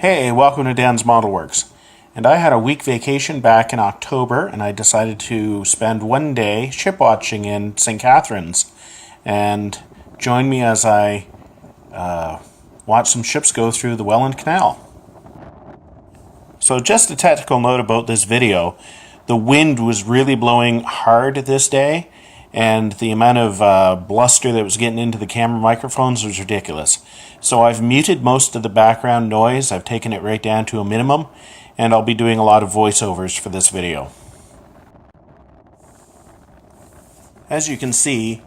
Hey, welcome to Dan's Model Works. And I had a week vacation back in October, and I decided to spend one day ship watching in St. Catharines. And join me as I watch some ships go through the Welland Canal. So just a technical note about this video. The wind was really blowing hard this day, and the amount of bluster that was getting into the camera microphones was ridiculous. So I've muted most of the background noise. I've taken it right down to a minimum, and I'll be doing a lot of voiceovers for this video. As you can see,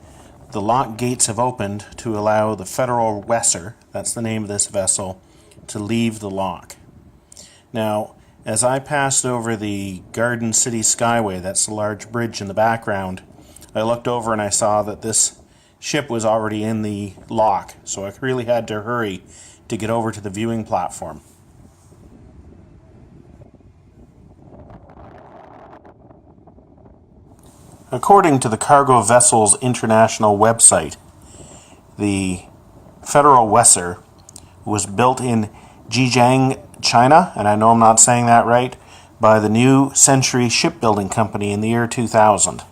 the lock gates have opened to allow the Federal Wesser, that's the name of this vessel, to leave the lock. Now, as I passed over the Garden City Skyway, that's the large bridge in the background, I looked over and I saw that this ship was already in the lock, so I really had to hurry to get over to the viewing platform. According to the Cargo Vessels International website, the Federal Wesser was built in Zhejiang, China, and I know I'm not saying that right, by the New Century Shipbuilding Company in the year 2000.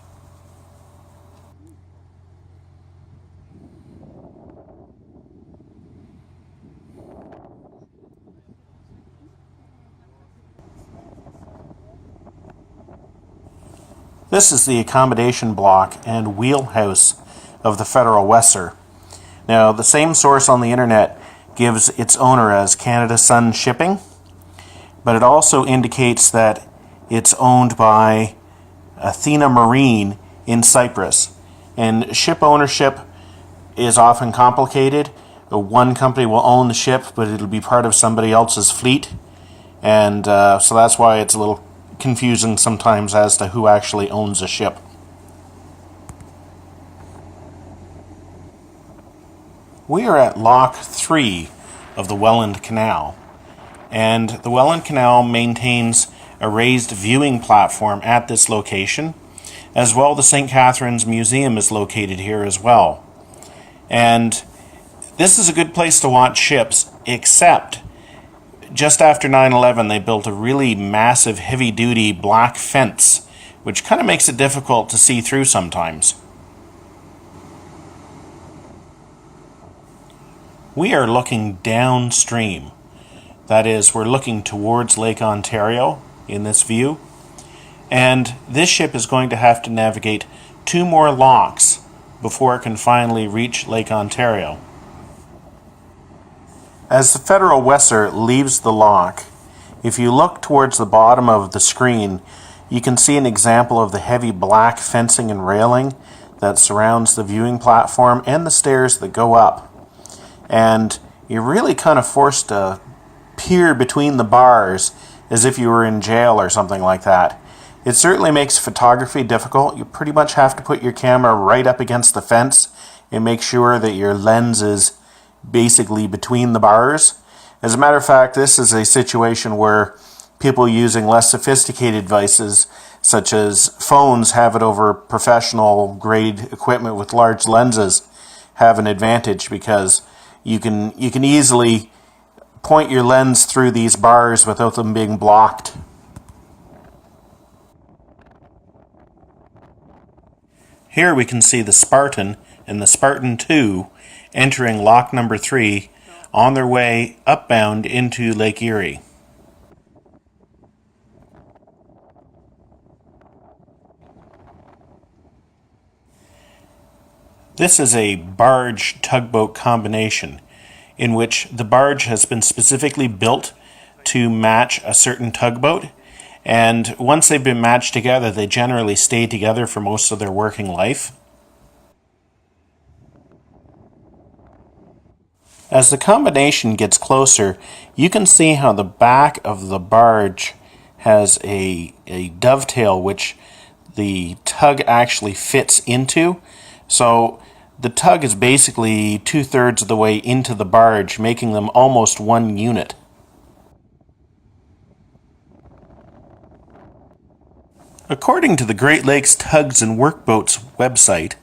This is the accommodation block and wheelhouse of the Federal Wesser. Now, the same source on the internet gives its owner as Canada Sun Shipping, but it also indicates that it's owned by Athena Marine in Cyprus. And ship ownership is often complicated. One company will own the ship, but it'll be part of somebody else's fleet, and so that's why it's a little confusing sometimes as to who actually owns a ship. We are at Lock 3 of the Welland Canal, and the Welland Canal maintains a raised viewing platform at this location. As well, the St. Catharines Museum is located here as well. And this is a good place to watch ships, except just after 9/11 they built a really massive heavy-duty black fence, which kind of makes it difficult to see through sometimes. We are looking downstream. That is, we're looking towards Lake Ontario in this view. And this ship is going to have to navigate 2 more locks before it can finally reach Lake Ontario. As the Federal Wesser leaves the lock, if you look towards the bottom of the screen, you can see an example of the heavy black fencing and railing that surrounds the viewing platform and the stairs that go up. And you're really kind of forced to peer between the bars as if you were in jail or something like that. It certainly makes photography difficult. You pretty much have to put your camera right up against the fence and make sure that your lens is basically between the bars. As a matter of fact, this is a situation where people using less sophisticated devices, such as phones, have it over professional grade equipment with large lenses, have an advantage because you can easily point your lens through these bars without them being blocked. Here we can see the Spartan and the Spartan II entering lock number 3 on their way upbound into Lake Erie. This is a barge tugboat combination in which the barge has been specifically built to match a certain tugboat, and once they've been matched together, they generally stay together for most of their working life. As the combination gets closer, you can see how the back of the barge has a dovetail which the tug actually fits into. So the tug is basically 2/3 of the way into the barge, making them almost one unit. According to the Great Lakes Tugs and Workboats website,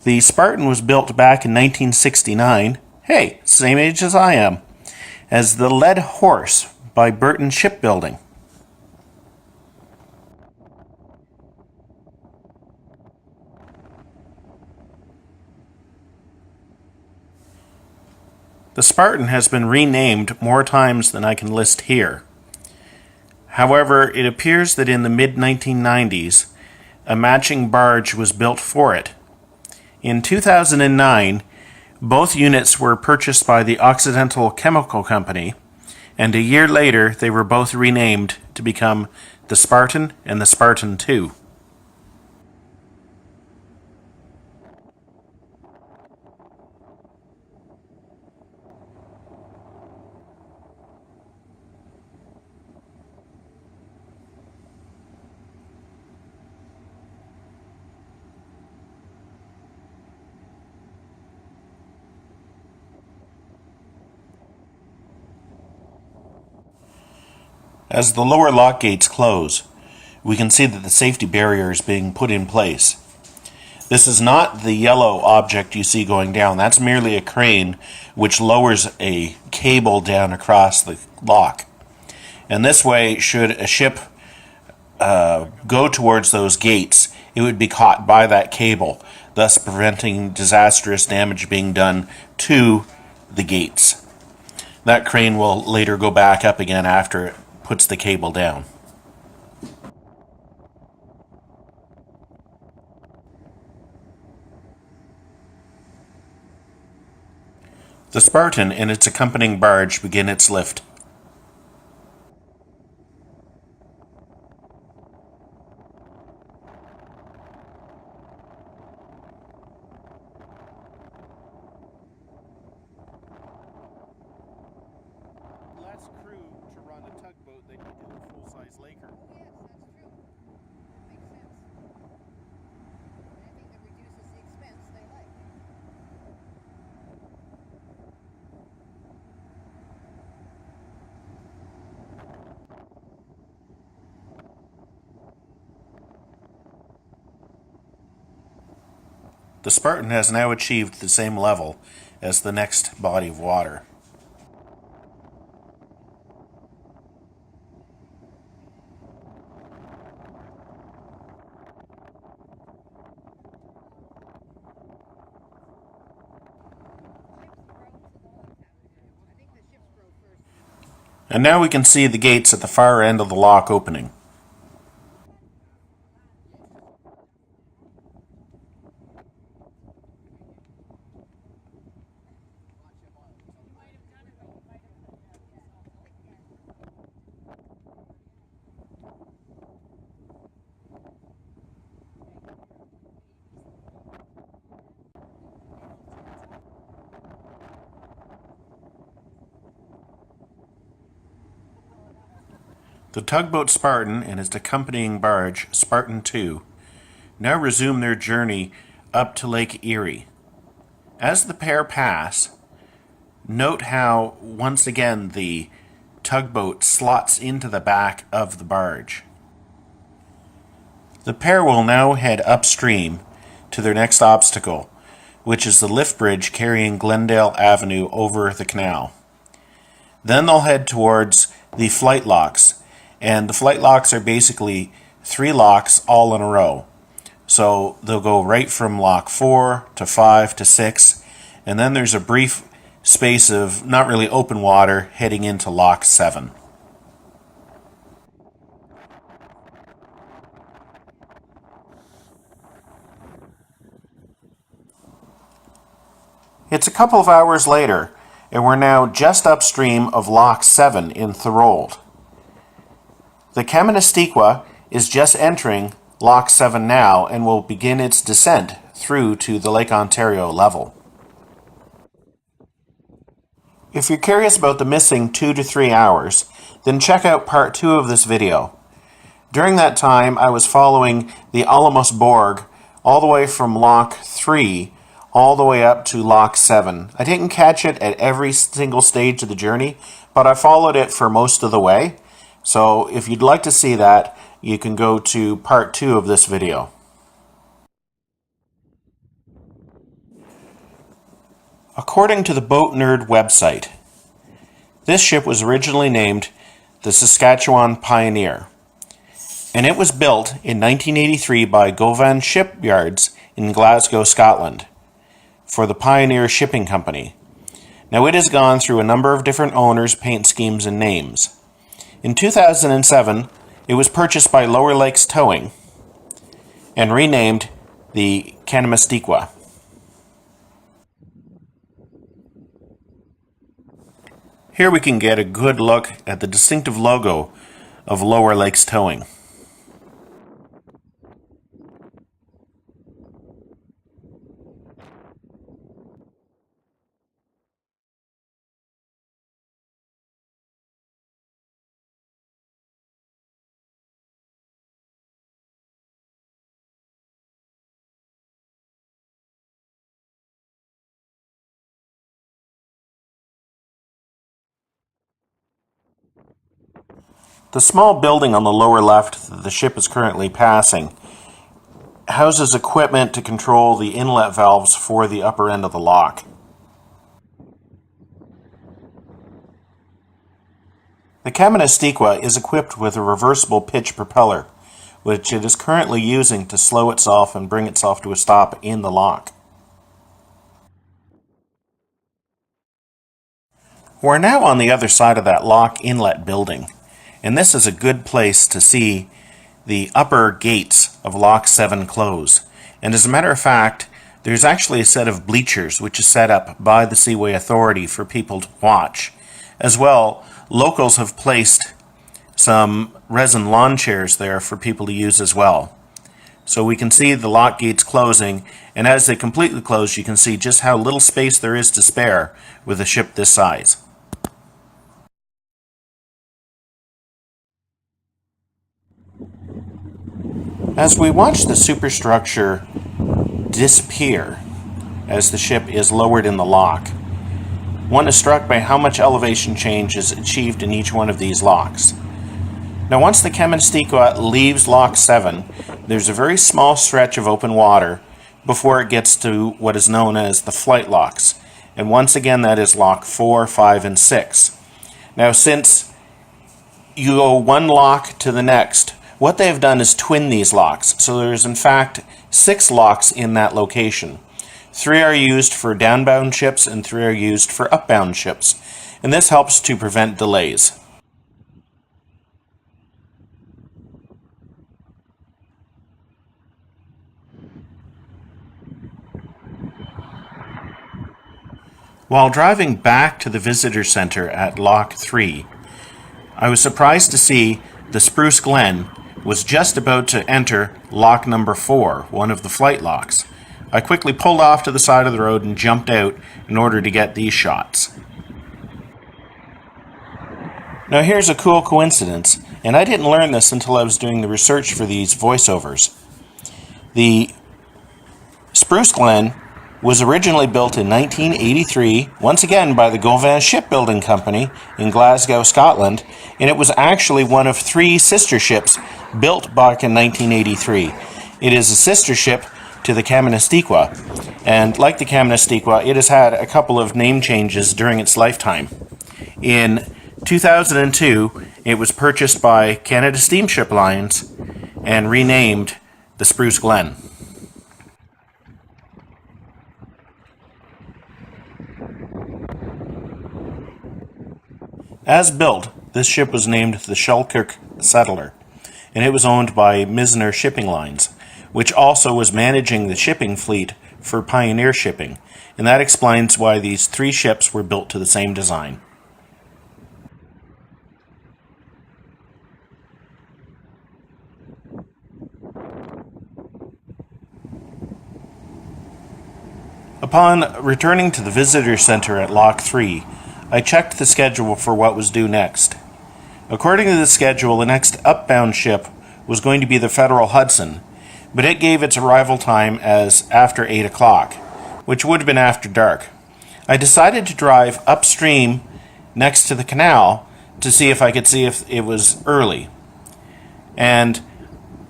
the Spartan was built back in 1969. Hey, same age as I am. as the Lead Horse by Burton Shipbuilding. The Spartan has been renamed more times than I can list here. However, it appears that in the mid-1990s, a matching barge was built for it. In 2009, both units were purchased by the Occidental Chemical Company, and a year later they were both renamed to become the Spartan and the Spartan II. As the lower lock gates close, we can see that the safety barrier is being put in place. This is not the yellow object you see going down. That's merely a crane which lowers a cable down across the lock. And this way, should a ship go towards those gates, it would be caught by that cable, thus preventing disastrous damage being done to the gates. That crane will later go back up again after it puts the cable down. The Spartan and its accompanying barge begin its lift. Less crew to run a tugboat than you do a full-size laker. Yes, that's true. Makes sense. Anything that reduces the expense, they like. The Spartan has now achieved the same level as the next body of water. I think the ships grow first. And now we can see the gates at the far end of the lock opening. The tugboat Spartan and its accompanying barge, Spartan II, now resume their journey up to Lake Erie. As the pair pass, note how, once again, the tugboat slots into the back of the barge. The pair will now head upstream to their next obstacle, which is the lift bridge carrying Glendale Avenue over the canal. Then they'll head towards the flight locks, and the flight locks are basically 3 locks all in a row. So they'll go right from lock 4 to 5 to 6, and then there's a brief space of not really open water heading into lock 7. It's a couple of hours later, and we're now just upstream of lock 7 in Thorold. The Kaministiquia is just entering lock 7 now and will begin its descent through to the Lake Ontario level. If you're curious about the missing 2 to 3 hours, then check out part 2 of this video. During that time, I was following the Alamos Borg all the way from lock 3 all the way up to lock 7. I didn't catch it at every single stage of the journey, but I followed it for most of the way. So if you'd like to see that, you can go to part 2 of this video. According to the Boat Nerd website, This ship was originally named the Saskatchewan Pioneer, and it was built in 1983 by Welland Shipyards in Glasgow, Scotland, for the Pioneer Shipping Company. Now it has gone through a number of different owners, paint schemes, and names. In 2007, it was purchased by Lower Lakes Towing and renamed the Kaministiquia. Here we can get a good look at the distinctive logo of Lower Lakes Towing. The small building on the lower left that the ship is currently passing houses equipment to control the inlet valves for the upper end of the lock. The Kaministiquia is equipped with a reversible pitch propeller, which it is currently using to slow itself and bring itself to a stop in the lock. We're now on the other side of that lock inlet building, and this is a good place to see the upper gates of Lock 7 close. And as a matter of fact, there's actually a set of bleachers which is set up by the Seaway Authority for people to watch. As well, locals have placed some resin lawn chairs there for people to use as well. So we can see the lock gates closing, and as they completely close, you can see just how little space there is to spare with a ship this size. As we watch the superstructure disappear as the ship is lowered in the lock, one is struck by how much elevation change is achieved in each one of these locks. Now once the Kaministiquia leaves Lock 7, there's a very small stretch of open water before it gets to what is known as the flight locks. And once again that is Lock 4, 5, and 6. Now since you go one lock to the next, what they have done is twin these locks. So there's in fact 6 locks in that location. 3 are used for downbound ships and 3 are used for upbound ships. And this helps to prevent delays. While driving back to the visitor center at Lock 3, I was surprised to see the Spruce Glen was just about to enter lock number 4, one of the flight locks. I quickly pulled off to the side of the road and jumped out in order to get these shots. Now here's a cool coincidence, and I didn't learn this until I was doing the research for these voiceovers. The Spruce Glen was originally built in 1983, once again by the Welland Shipbuilding Company in Glasgow, Scotland, and it was actually one of 3 sister ships built back in 1983. It is a sister ship to the Kaministiquia, and like the Kaministiquia, it has had a couple of name changes during its lifetime. In 2002, it was purchased by Canada Steamship Lines and renamed the Spruce Glen. As built, this ship was named the Selkirk Settler, and it was owned by Misner Shipping Lines, which also was managing the shipping fleet for Pioneer Shipping, and that explains why these 3 ships were built to the same design. Upon returning to the visitor center at Lock 3, I checked the schedule for what was due next. According to the schedule, the next upbound ship was going to be the Federal Hudson, but it gave its arrival time as after 8 o'clock, which would have been after dark. I decided to drive upstream next to the canal to see if I could see if it was early. And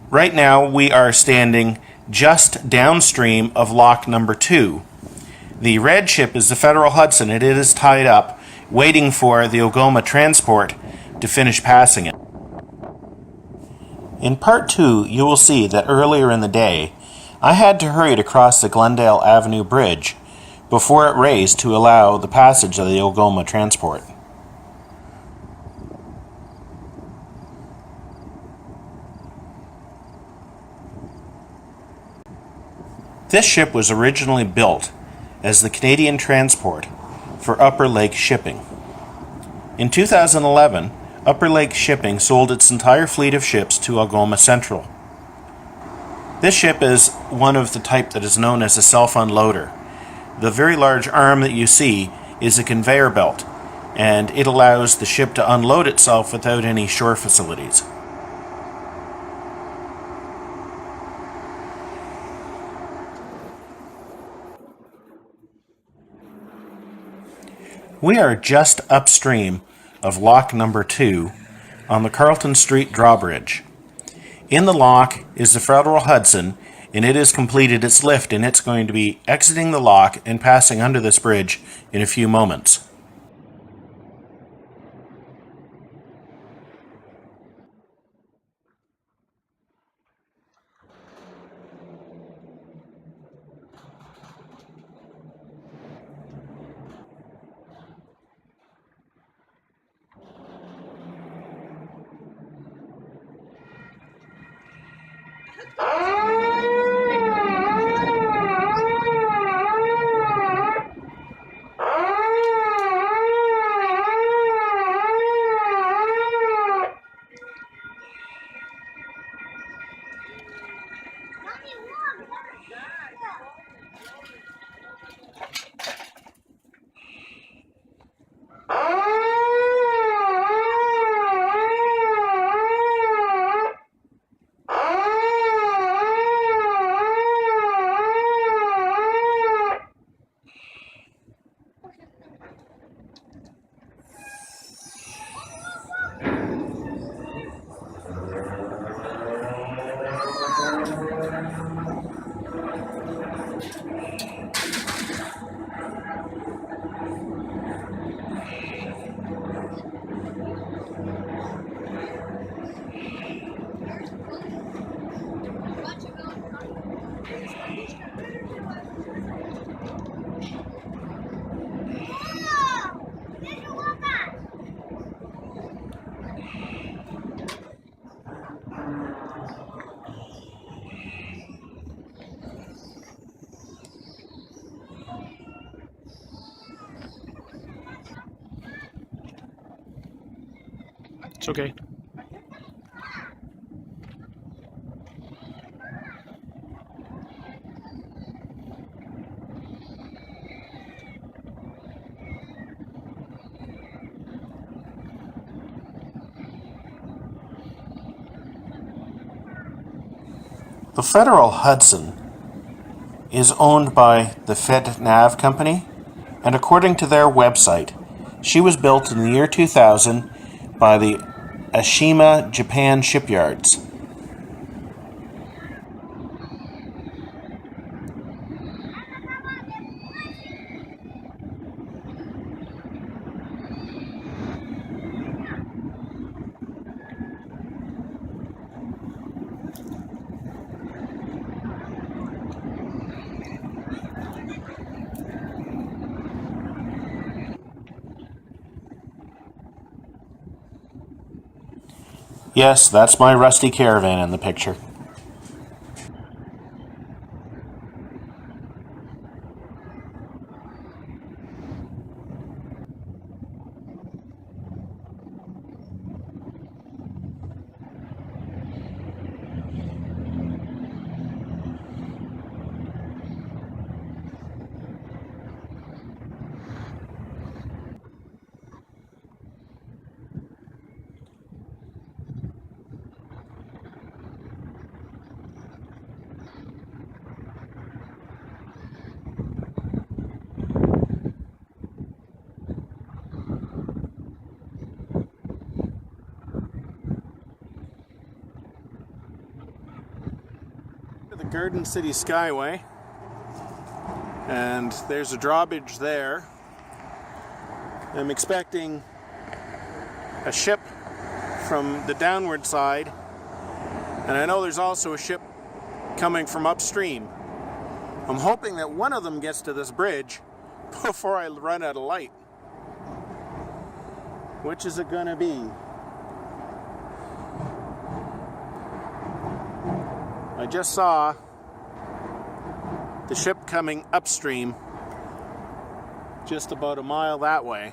right now we are standing just downstream of lock number 2. The red ship is the Federal Hudson, and it is tied up, waiting for the Algoma transport to finish passing it. In part 2, you will see that earlier in the day, I had to hurry to cross the Glendale Avenue Bridge before it raised to allow the passage of the Algoma transport. This ship was originally built as the Canadian transport for Upper Lake Shipping. In 2011, Upper Lake Shipping sold its entire fleet of ships to Algoma Central. This ship is one of the type that is known as a self-unloader. The very large arm that you see is a conveyor belt, and it allows the ship to unload itself without any shore facilities. We are just upstream of lock number 2 on the Carlton Street drawbridge. In the lock is the Federal Hudson, and it has completed its lift, and it's going to be exiting the lock and passing under this bridge in a few moments. It's okay. The Federal Hudson is owned by the FedNav Company, and according to their website, she was built in the year 2000 by the Ashima Japan Shipyards. Yes, that's my rusty caravan in the picture. The Garden City Skyway, and there's a drawbridge there, I'm expecting a ship from the downward side, and I know there's also a ship coming from upstream. I'm hoping that one of them gets to this bridge before I run out of light. Which is it gonna be? I just saw the ship coming upstream just about a mile that way.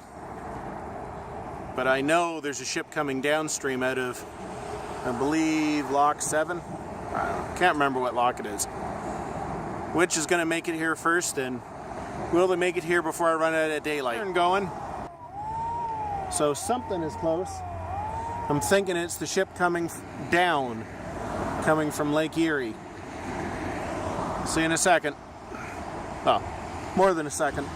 But I know there's a ship coming downstream out of, I believe, Lock 7. I can't remember what lock it is. Which is going to make it here first, and will they make it here before I run out of daylight? I'm going. So something is close. I'm thinking it's the ship coming down, coming from Lake Erie. See you in a second. Oh, more than a second.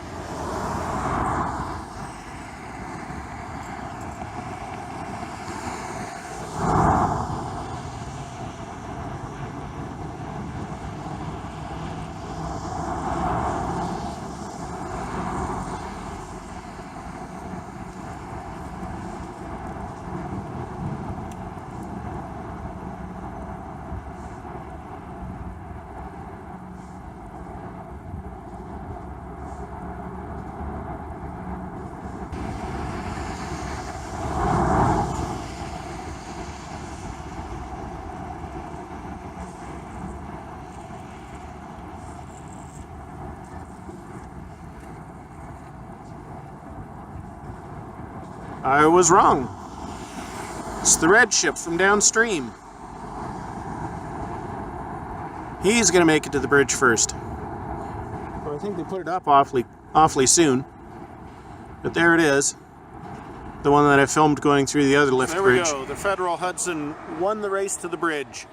I was wrong. It's the red ship from downstream. He's gonna make it to the bridge first. Well, I think they put it up awfully soon. But there it is. The one that I filmed going through the other lift bridge. There we go. The Federal Hudson won the race to the bridge.